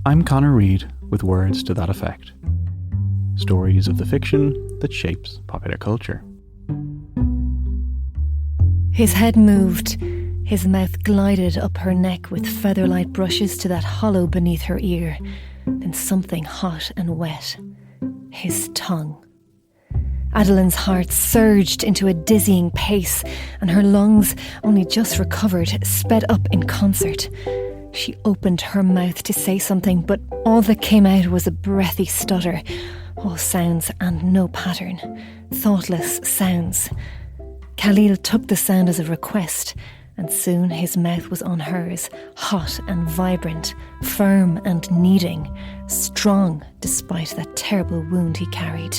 I'm Connor Reid with words to that effect. Stories of the fiction that shapes popular culture. His head moved. His mouth glided up her neck with feather-light brushes to that hollow beneath her ear. Then something hot and wet. His tongue. Adeline's heart surged into a dizzying pace, and her lungs, only just recovered, sped up in concert. She opened her mouth to say something, but all that came out was a breathy stutter. All sounds and no pattern. Thoughtless sounds. Khalil took the sound as a request, and soon his mouth was on hers, hot and vibrant, firm and kneading, strong despite that terrible wound he carried.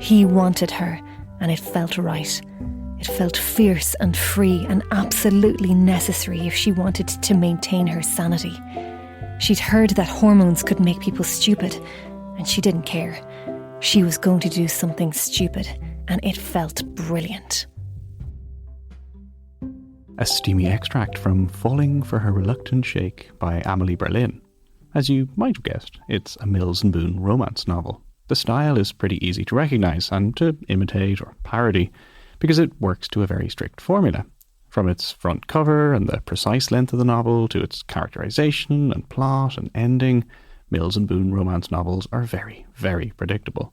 He wanted her, and it felt right. It felt fierce and free and absolutely necessary if she wanted to maintain her sanity. She'd heard that hormones could make people stupid, and she didn't care. She was going to do something stupid, and it felt brilliant. A steamy extract from Falling for Her Reluctant Shake by Amelie Berlin. As you might have guessed, it's a Mills and Boon romance novel. The style is pretty easy to recognise and to imitate or parody, because it works to a very strict formula. From its front cover and the precise length of the novel to its characterisation and plot and ending, Mills and Boon romance novels are very, very predictable.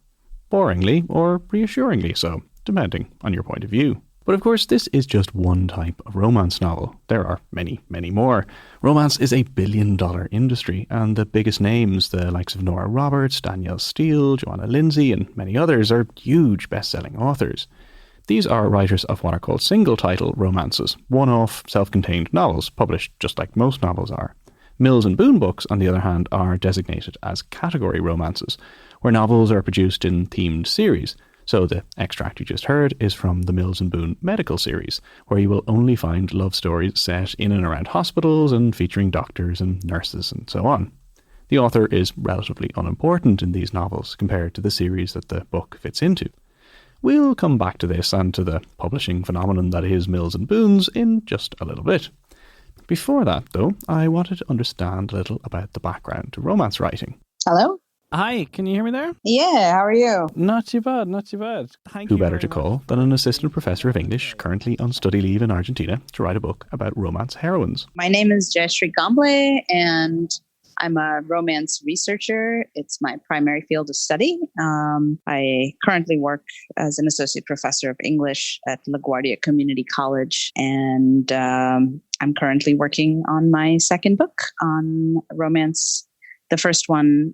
Boringly or reassuringly so, depending on your point of view. But of course, this is just one type of romance novel. There are many, many more. Romance is a billion-dollar industry, and the biggest names, the likes of Nora Robers, Danielle Steele, Johanna Lindsey, and many others, are huge best-selling authors. These are writers of what are called single-title romances, one-off, self-contained novels, published just like most novels are. Mills and Boon books, on the other hand, are designated as category romances, where novels are produced in themed series. So the extract you just heard is from the Mills and Boon medical series, where you will only find love stories set in and around hospitals and featuring doctors and nurses and so on. The author is relatively unimportant in these novels compared to the series that the book fits into. We'll come back to this and to the publishing phenomenon that is Mills and Boon's in just a little bit. Before that, though, I wanted to understand a little about the background to romance writing. Hello? Hi, can you hear me there? Yeah, how are you? Not too bad, not too bad. Who better to call than an assistant professor of English currently on study leave in Argentina to write a book about romance heroines? My name is Jayashree Gamble, and I'm a romance researcher. It's my primary field of study. I currently work as an associate professor of English at LaGuardia Community College, and I'm currently working on my second book on romance. The first one,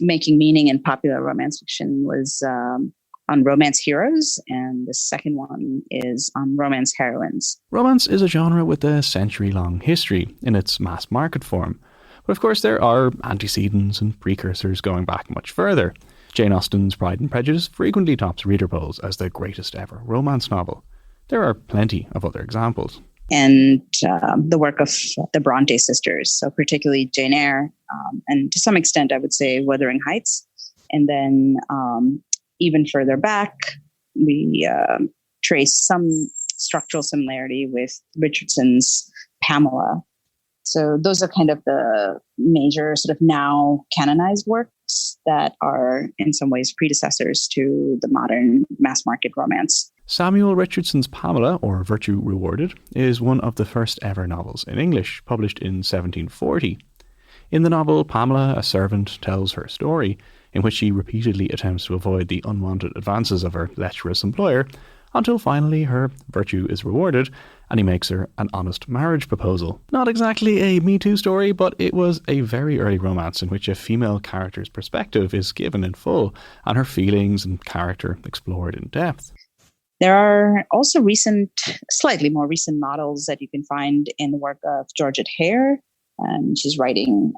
Making Meaning in Popular Romance Fiction, was on romance heroes, and the second one is on romance heroines. Romance is a genre with a century-long history in its mass market form. But of course there are antecedents and precursors going back much further. Jane Austen's Pride and Prejudice frequently tops reader polls as the greatest ever romance novel. There are plenty of other examples. And the work of the Bronte sisters, so particularly Jane Eyre, and to some extent I would say Wuthering Heights. And then even further back, we trace some structural similarity with Richardson's Pamela. So those are kind of the major sort of now canonized works that are in some ways predecessors to the modern mass market romance. Samuel Richardson's Pamela, or Virtue Rewarded, is one of the first ever novels in English, published in 1740. In the novel, Pamela, a servant, tells her story, in which she repeatedly attempts to avoid the unwanted advances of her lecherous employer, until finally her virtue is rewarded and he makes her an honest marriage proposal. Not exactly a Me Too story, but it was a very early romance in which a female character's perspective is given in full and her feelings and character explored in depth. There are also slightly more recent models that you can find in the work of Georgette Heyer. She's writing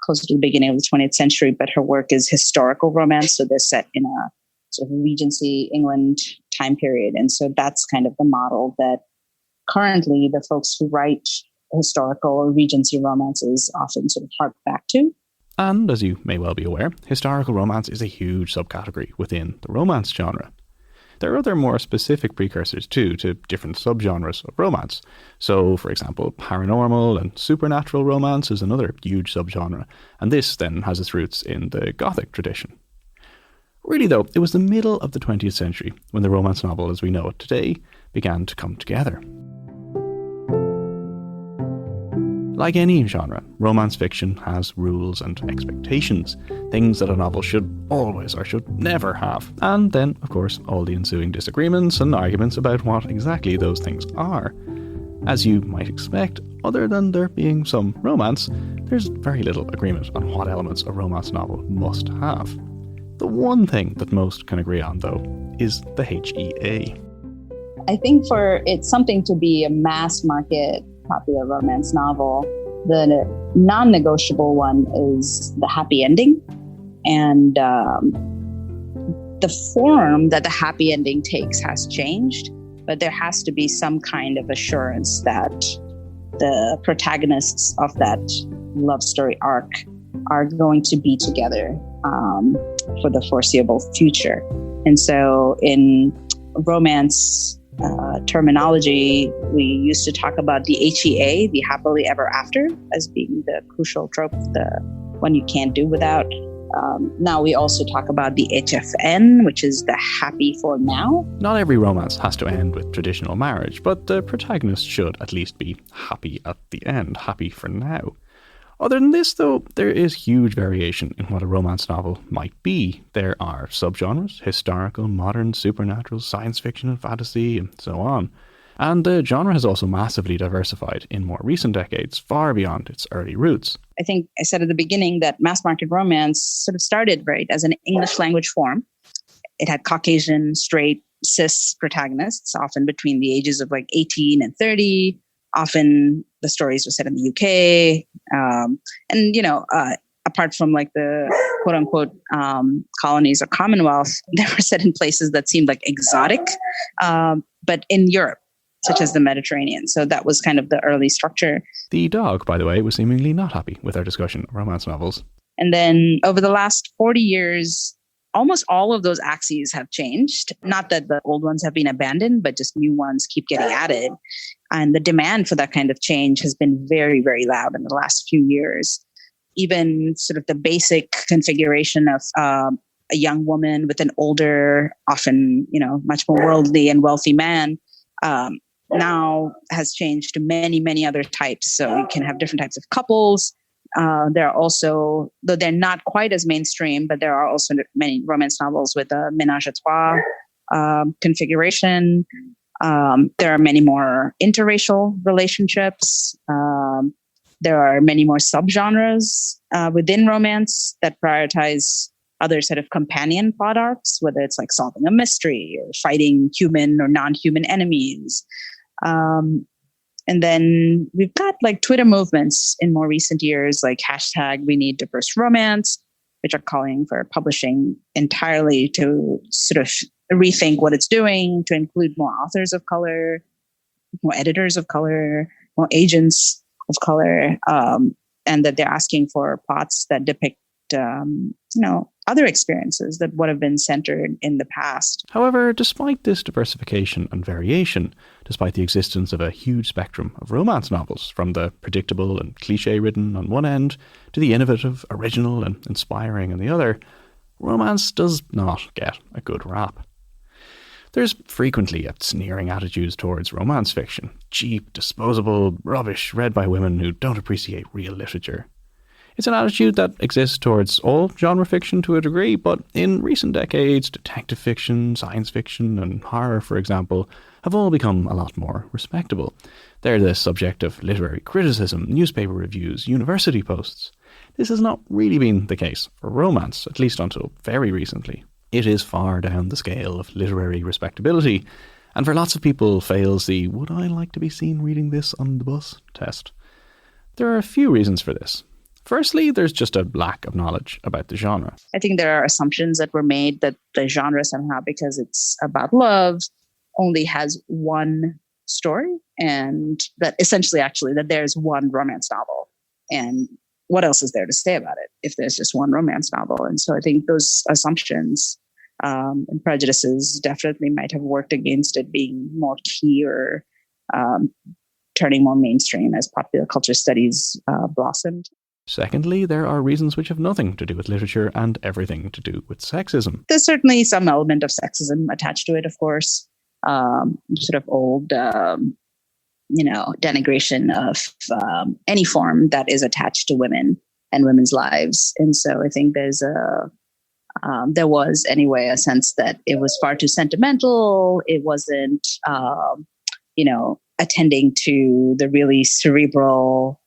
closer to the beginning of the 20th century, but her work is historical romance, so they're set in a sort of Regency England time period. And so that's kind of the model that currently the folks who write historical or Regency romances often sort of hark back to. And as you may well be aware, historical romance is a huge subcategory within the romance genre. There are other more specific precursors too to different subgenres of romance. So, for example, paranormal and supernatural romance is another huge subgenre, and this then has its roots in the Gothic tradition. Really though, it was the middle of the 20th century when the romance novel as we know it today began to come together. Like any genre, romance fiction has rules and expectations, things that a novel should always or should never have, and then, of course, all the ensuing disagreements and arguments about what exactly those things are. As you might expect, other than there being some romance, there's very little agreement on what elements a romance novel must have. The one thing that most can agree on, though, is the HEA. I think for it's something to be a mass market popular romance novel, the non-negotiable one is the happy ending. And the form that the happy ending takes has changed, but there has to be some kind of assurance that the protagonists of that love story arc are going to be together for the foreseeable future. And so in romance terminology, we used to talk about the HEA, the happily ever after, as being the crucial trope, the one you can't do without. Now we also talk about the HFN, which is the happy for now. Not every romance has to end with traditional marriage, but the protagonist should at least be happy at the end, happy for now. Other than this, though, there is huge variation in what a romance novel might be. There are subgenres: historical, modern, supernatural, science fiction and fantasy, and so on. And the genre has also massively diversified in more recent decades, far beyond its early roots. I think I said at the beginning that mass market romance sort of started, right, as an English language form. It had Caucasian, straight, cis protagonists, often between the ages of like 18 and 30. Often the stories were set in the UK. And, you know, apart from like the quote unquote colonies or Commonwealth, they were set in places that seemed like exotic, but in Europe, such as the Mediterranean. So that was kind of the early structure. The dog, by the way, was seemingly not happy with our discussion of romance novels. And then over the last 40 years, almost all of those axes have changed. Not that the old ones have been abandoned, but just new ones keep getting added. And the demand for that kind of change has been very, very loud in the last few years. Even sort of the basic configuration of a young woman with an older, often, you know, much more worldly and wealthy man now has changed to many, many other types. So you can have different types of couples. There are also, though they're not quite as mainstream, but there are also many romance novels with a ménage à trois configuration. There are many more interracial relationships. There are many more subgenres within romance that prioritize other set of companion plot arcs, whether it's like solving a mystery or fighting human or non-human enemies. And then we've got like Twitter movements in more recent years, like hashtag We Need Diverse Romance, which are calling for publishing entirely to sort of rethink what it's doing, to include more authors of color, more editors of color, more agents of color, and that they're asking for plots that depict, other experiences that would have been centered in the past. However, despite this diversification and variation, despite the existence of a huge spectrum of romance novels, from the predictable and cliché-ridden on one end to the innovative, original and inspiring on the other, romance does not get a good rap. There's frequently a sneering attitude towards romance fiction, cheap, disposable, rubbish read by women who don't appreciate real literature. It's an attitude that exists towards all genre fiction to a degree, but in recent decades, detective fiction, science fiction, and horror, for example, have all become a lot more respectable. They're the subject of literary criticism, newspaper reviews, university posts. This has not really been the case for romance, at least until very recently. It is far down the scale of literary respectability, and for lots of people fails the "would I like to be seen reading this on the bus" test. There are a few reasons for this. Firstly, there's just a lack of knowledge about the genre. I think there are assumptions that were made that the genre somehow, because it's about love, only has one story, and that essentially actually that there's one romance novel. And what else is there to say about it if there's just one romance novel? And so I think those assumptions and prejudices definitely might have worked against it being more key or turning more mainstream as popular culture studies blossomed. Secondly, there are reasons which have nothing to do with literature and everything to do with sexism. There's certainly some element of sexism attached to it, of course. Sort of old, denigration of any form that is attached to women and women's lives. And so I think there was anyway a sense that it was far too sentimental. It wasn't, attending to the really cerebral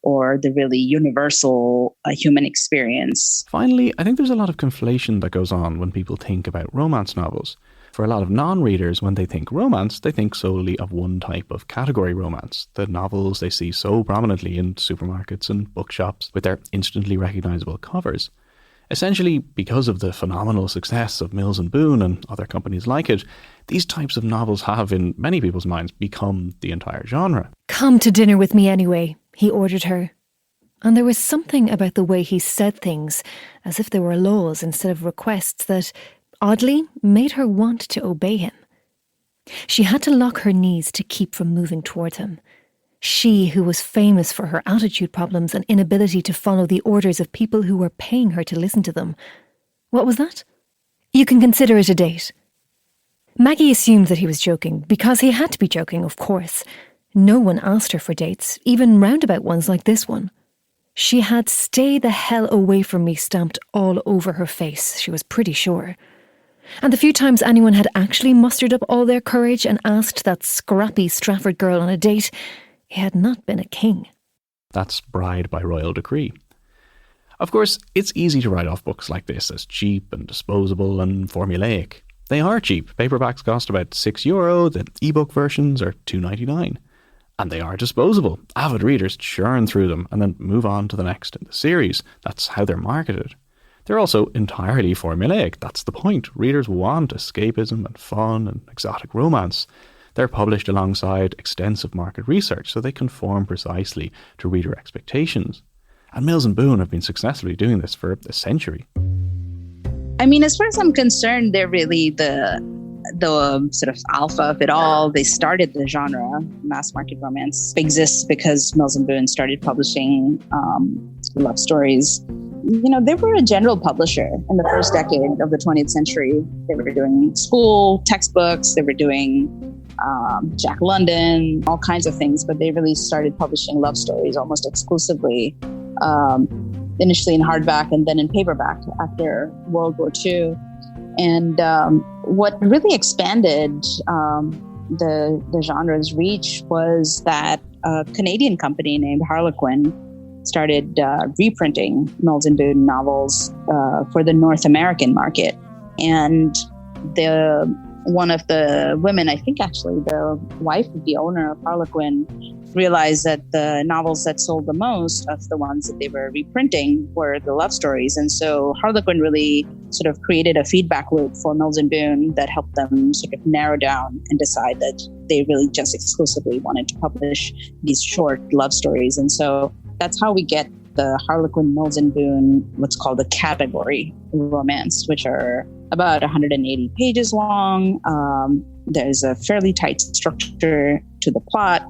or the really universal human experience. Finally, I think there's a lot of conflation that goes on when people think about romance novels. For a lot of non-readers, when they think romance, they think solely of one type of category romance, the novels they see so prominently in supermarkets and bookshops with their instantly recognisable covers. Essentially, because of the phenomenal success of Mills and Boon and other companies like it, these types of novels have, in many people's minds, become the entire genre. "Come to dinner with me anyway," he ordered her. And there was something about the way he said things, as if they were laws instead of requests, that, oddly, made her want to obey him. She had to lock her knees to keep from moving toward him. She, who was famous for her attitude problems and inability to follow the orders of people who were paying her to listen to them. What was that? "You can consider it a date." Maggie assumed that he was joking, because he had to be joking, of course. No one asked her for dates, even roundabout ones like this one. She had "stay the hell away from me" stamped all over her face, she was pretty sure. And the few times anyone had actually mustered up all their courage and asked that scrappy Stratford girl on a date, he had not been a king. That's Bride by Royal Decree. Of course, it's easy to write off books like this as cheap and disposable and formulaic. They are cheap. Paperbacks cost about €6, the ebook versions are $2.99. And they are disposable. Avid readers churn through them and then move on to the next in the series. That's how they're marketed. They're also entirely formulaic. That's the point. Readers want escapism and fun and exotic romance. They're published alongside extensive market research, so they conform precisely to reader expectations. And Mills and Boon have been successfully doing this for a century. I mean, as far as I'm concerned, they're really the sort of alpha of it all. They started the genre. Mass market romance exists because Mills and Boon started publishing love stories. They were a general publisher in the first decade of the 20th century. They were doing school textbooks. They were doing Jack London, all kinds of things, but they really started publishing love stories almost exclusively, initially in hardback and then in paperback after World War II. And what really expanded the genre's reach was that a Canadian company named Harlequin started reprinting Mills and Boon novels for the North American market. And one of the women, I think actually the wife of the owner of Harlequin, realized that the novels that sold the most of the ones that they were reprinting were the love stories. And so Harlequin really sort of created a feedback loop for Mills and Boon that helped them sort of narrow down and decide that they really just exclusively wanted to publish these short love stories. And so that's how we get the Harlequin, Mills and Boon, what's called a category romance, which are about 180 pages long. There's a fairly tight structure to the plot.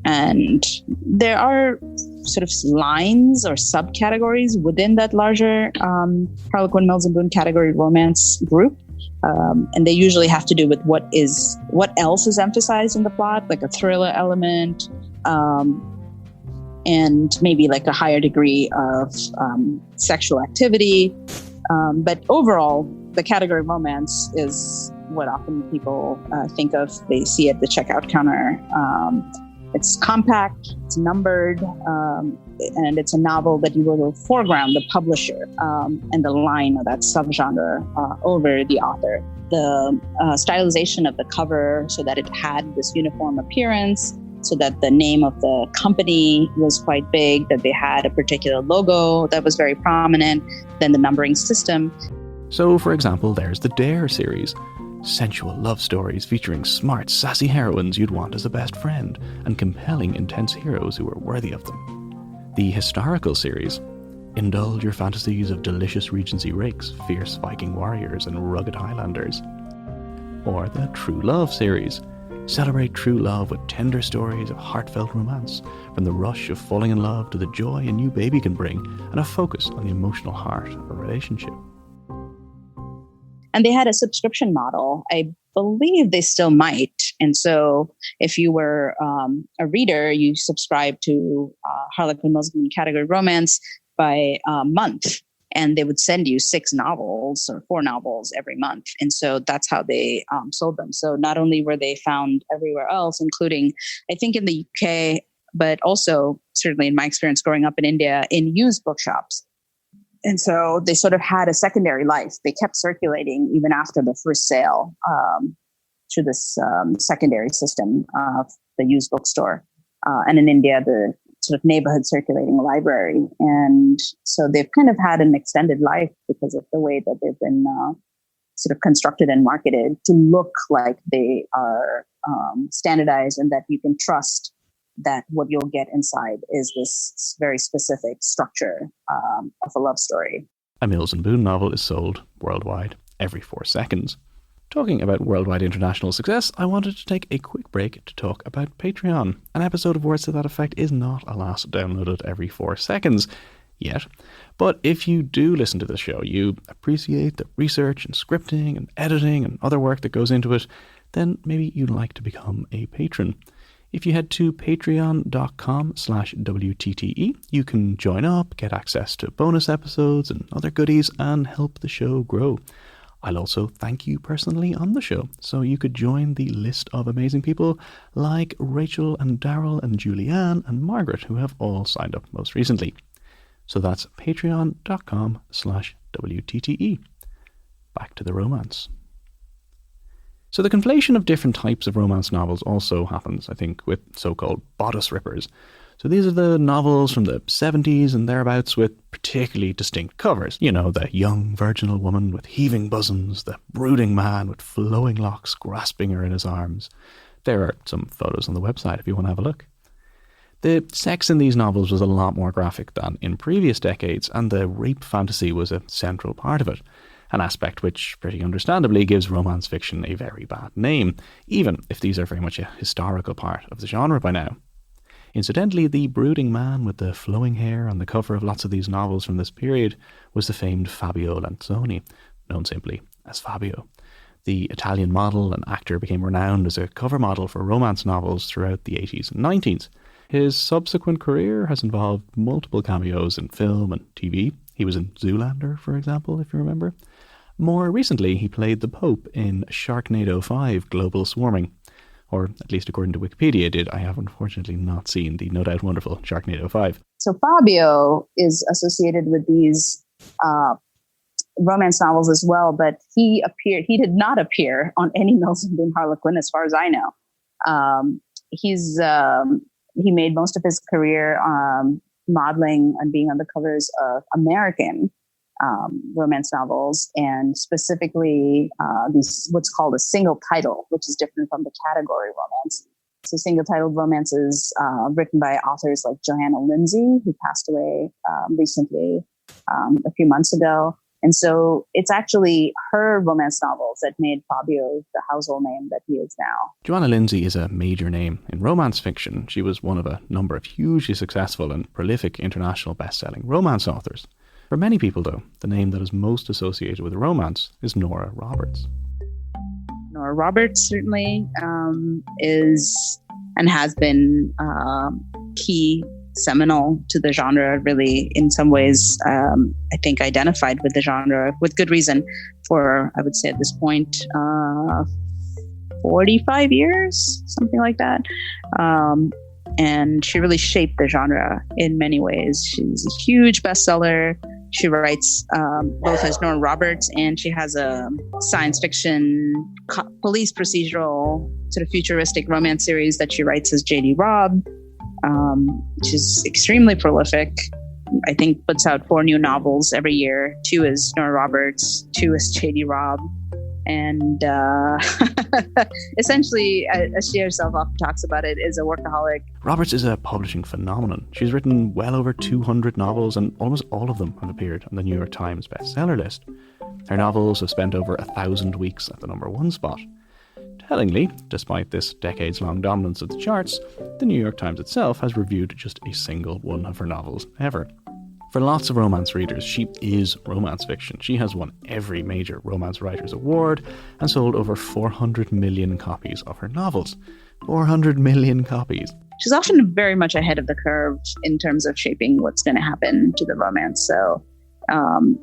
And there are sort of lines or subcategories within that larger Harlequin, Mills and Boon category romance group. And they usually have to do with what else is emphasized in the plot, like a thriller element, and maybe like a higher degree of sexual activity. But overall, the category romance is what often people think of. They see at the checkout counter. It's compact, it's numbered, and it's a novel that you will foreground the publisher and the line of that subgenre over the author. The stylization of the cover so that it had this uniform appearance, so that the name of the company was quite big, that they had a particular logo that was very prominent, then the numbering system. So, for example, there's the Dare series. Sensual love stories featuring smart, sassy heroines you'd want as a best friend, and compelling, intense heroes who are worthy of them. The Historical series. Indulge your fantasies of delicious Regency rakes, fierce Viking warriors, and rugged Highlanders. Or the True Love series. Celebrate true love with tender stories of heartfelt romance, from the rush of falling in love to the joy a new baby can bring, and a focus on the emotional heart of a relationship. And they had a subscription model. I believe they still might. And so if you were a reader, you subscribe to Harlequin Muslim category romance by month. And they would send you 6 novels or 4 novels every month. And so that's how they sold them. So not only were they found everywhere else, including, I think, in the UK, but also certainly in my experience growing up in India, in used bookshops. And so they sort of had a secondary life. They kept circulating even after the first sale through this secondary system of the used bookstore. And in India, the sort of neighborhood circulating library. And so they've kind of had an extended life because of the way that they've been sort of constructed and marketed to look like they are standardized and that you can trust that what you'll get inside is this very specific structure of a love story. A Mills and Boon novel is sold worldwide every 4 seconds. Talking about worldwide international success, I wanted to take a quick break to talk about Patreon. An episode of Words to that effect is not, alas, downloaded every 4 seconds yet. But if you do listen to the show, you appreciate the research and scripting and editing and other work that goes into it, then maybe you'd like to become a patron. If you head to patreon.com/WTTE, you can join up, get access to bonus episodes and other goodies, and help the show grow. I'll also thank you personally on the show, so you could join the list of amazing people like Rachel and Daryl and Julianne and Margaret, who have all signed up most recently. So that's patreon.com/WTTE. Back to the romance. So the conflation of different types of romance novels also happens, I think, with so-called bodice rippers. So these are the novels from the 70s and thereabouts with particularly distinct covers. You know, the young virginal woman with heaving bosoms, the brooding man with flowing locks grasping her in his arms. There are some photos on the website if you want to have a look. The sex in these novels was a lot more graphic than in previous decades, and the rape fantasy was a central part of it. An aspect which, pretty understandably, gives romance fiction a very bad name, even if these are very much a historical part of the genre by now. Incidentally, the brooding man with the flowing hair on the cover of lots of these novels from this period was the famed Fabio Lanzoni, known simply as Fabio. The Italian model and actor became renowned as a cover model for romance novels throughout the 80s and 90s. His subsequent career has involved multiple cameos in film and TV. He was in Zoolander, for example, if you remember. More recently, he played the Pope in Sharknado 5 Global Swarming. Or at least according to Wikipedia did. I have unfortunately not seen the no doubt wonderful Sharknado 5. So Fabio is associated with these romance novels as well, but he did not appear on any Mills and Boon Harlequin as far as I know. He made most of his career modeling and being on the covers of American romance novels, and specifically these what's called a single title, which is different from the category romance. So single titled romances written by authors like Johanna Lindsey, who passed away recently a few months ago. And so it's actually her romance novels that made Fabio the household name that he is now. Johanna Lindsey is a major name in romance fiction. She was one of a number of hugely successful and prolific international best-selling romance authors. For many people, though, the name that is most associated with romance is Nora Robers. Nora Robers certainly is and has been key, seminal to the genre, really, in some ways, I think identified with the genre with good reason for, I would say at this point, 45 years, something like that. And she really shaped the genre in many ways. She's a huge bestseller. She writes both as Nora Robers, and she has a science fiction police procedural sort of futuristic romance series that she writes as J.D. Robb. She's extremely prolific. I think puts out 4 new novels every year. 2 is Nora Robers, 2 is J.D. Robb. And essentially, as she herself often talks about it, is a workaholic. Roberts is a publishing phenomenon. She's written well over 200 novels, and almost all of them have appeared on the New York Times bestseller list. Her novels have spent over 1,000 weeks at the #1 spot. Tellingly, despite this decades-long dominance of the charts, the New York Times itself has reviewed just a single one of her novels ever. For lots of romance readers, she is romance fiction. She has won every major romance writers award and sold over 400 million copies of her novels. 400 million copies. She's often very much ahead of the curve in terms of shaping what's going to happen to the romance. So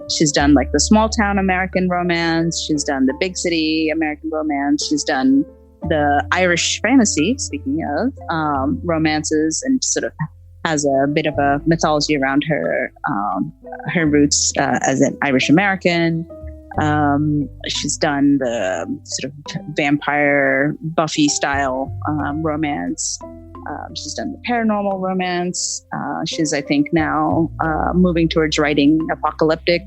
she's done like the small town American romance. She's done the big city American romance. She's done the Irish fantasy, speaking of romances, and sort of has a bit of a mythology around her roots as an Irish American. She's done the sort of vampire Buffy style romance. She's done the paranormal romance. She's, I think, now moving towards writing apocalyptic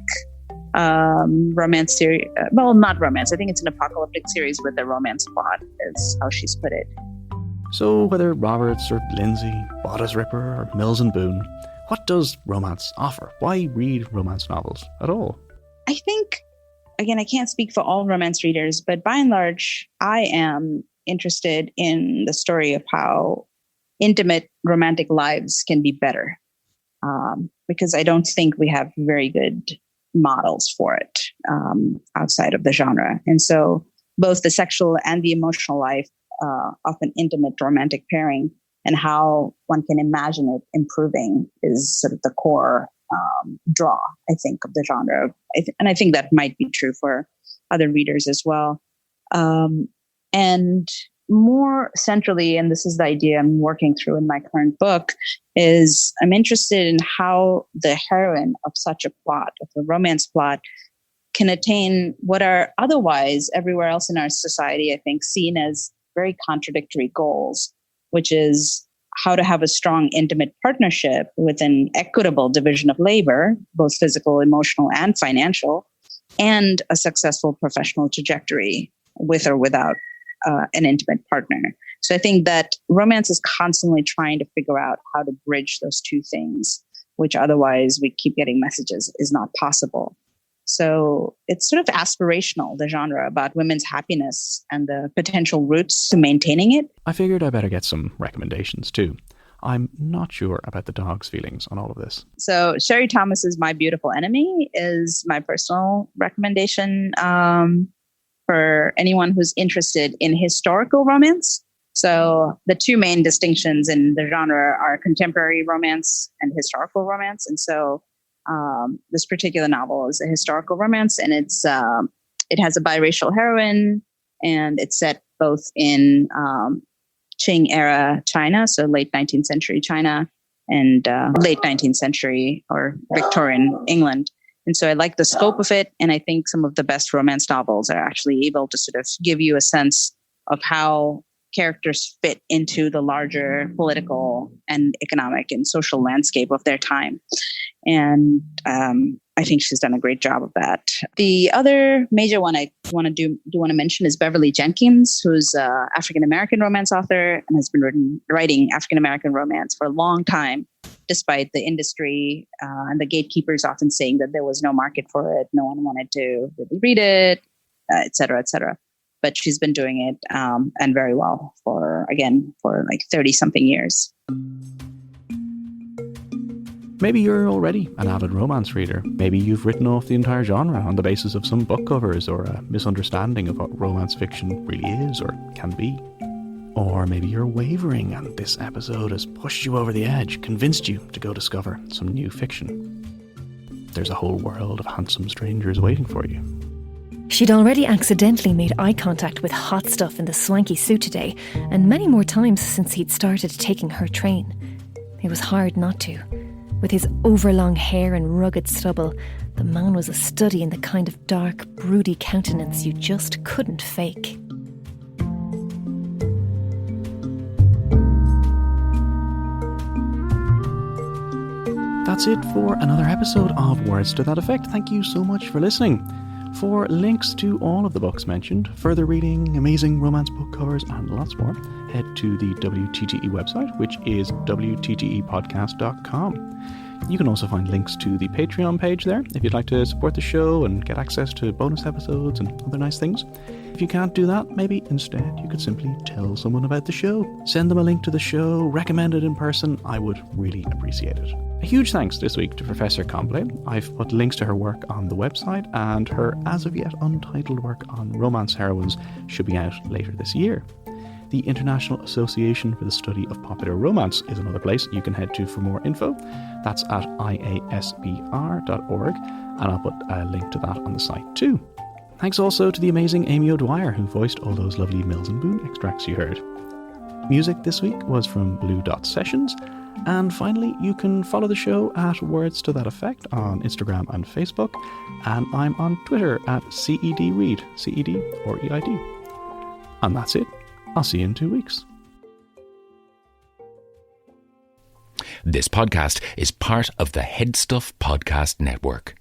romance series. Well, not romance. I think it's an apocalyptic series with a romance plot, is how she's put it. So whether Roberts or Lindsey, Bodice Ripper or Mills and Boon, what does romance offer? Why read romance novels at all? I think, again, I can't speak for all romance readers, but by and large, I am interested in the story of how intimate romantic lives can be better. Because I don't think we have very good models for it outside of the genre. And so both the sexual and the emotional life of an intimate romantic pairing and how one can imagine it improving is sort of the core draw, I think, of the genre. And I think that might be true for other readers as well. And more centrally, and this is the idea I'm working through in my current book, is I'm interested in how the heroine of such a plot, of a romance plot, can attain what are otherwise everywhere else in our society, I think, seen as very contradictory goals, which is how to have a strong, intimate partnership with an equitable division of labor, both physical, emotional, and financial, and a successful professional trajectory with or without an intimate partner. So I think that romance is constantly trying to figure out how to bridge those two things, which otherwise we keep getting messages is not possible. So it's sort of aspirational, the genre, about women's happiness and the potential routes to maintaining it. I figured I better get some recommendations too. I'm not sure about the dog's feelings on all of this. So Sherry Thomas's My Beautiful Enemy is my personal recommendation for anyone who's interested in historical romance. So the two main distinctions in the genre are contemporary romance and historical romance. And so this particular novel is a historical romance, and it has a biracial heroine, and it's set both in Qing era China, so late 19th century China, and late 19th century or Victorian England. And so I like the scope of it, and I think some of the best romance novels are actually able to sort of give you a sense of how characters fit into the larger political and economic and social landscape of their time. And I think she's done a great job of that. The other major one I want to mention is Beverly Jenkins, who's an African-American romance author and has been writing African-American romance for a long time, despite the industry and the gatekeepers often saying that there was no market for it, no one wanted to really read it, et cetera, et cetera. But she's been doing it and very well for like 30-something years. Maybe you're already an avid romance reader. Maybe you've written off the entire genre on the basis of some book covers or a misunderstanding of what romance fiction really is or can be. Or maybe you're wavering and this episode has pushed you over the edge, convinced you to go discover some new fiction. There's a whole world of handsome strangers waiting for you. She'd already accidentally made eye contact with hot stuff in the swanky suit today, and many more times since he'd started taking her train. It was hard not to. With his overlong hair and rugged stubble, the man was a study in the kind of dark, broody countenance you just couldn't fake. That's it for another episode of Words to That Effect. Thank you so much for listening. For links to all of the books mentioned, further reading, amazing romance book covers, and lots more, head to the WTGE website, which is wtgepodcast.com. You can also find links to the Patreon page there if you'd like to support the show and get access to bonus episodes and other nice things. If you can't do that, maybe instead you could simply tell someone about the show. Send them a link to the show, recommend it in person. I would really appreciate it. A huge thanks this week to Professor Comblé. I've put links to her work on the website, and her as of yet untitled work on romance heroines should be out later this year. The International Association for the Study of Popular Romance is another place you can head to for more info. That's at iasbr.org, and I'll put a link to that on the site too. Thanks also to the amazing Amy O'Dwyer, who voiced all those lovely Mills and Boon extracts you heard. Music this week was from Blue Dot Sessions. And finally, you can follow the show at Words to That Effect on Instagram and Facebook. And I'm on Twitter at CEDReid, CED or EID. And that's it. I'll see you in 2 weeks. This podcast is part of the Headstuff Podcast Network.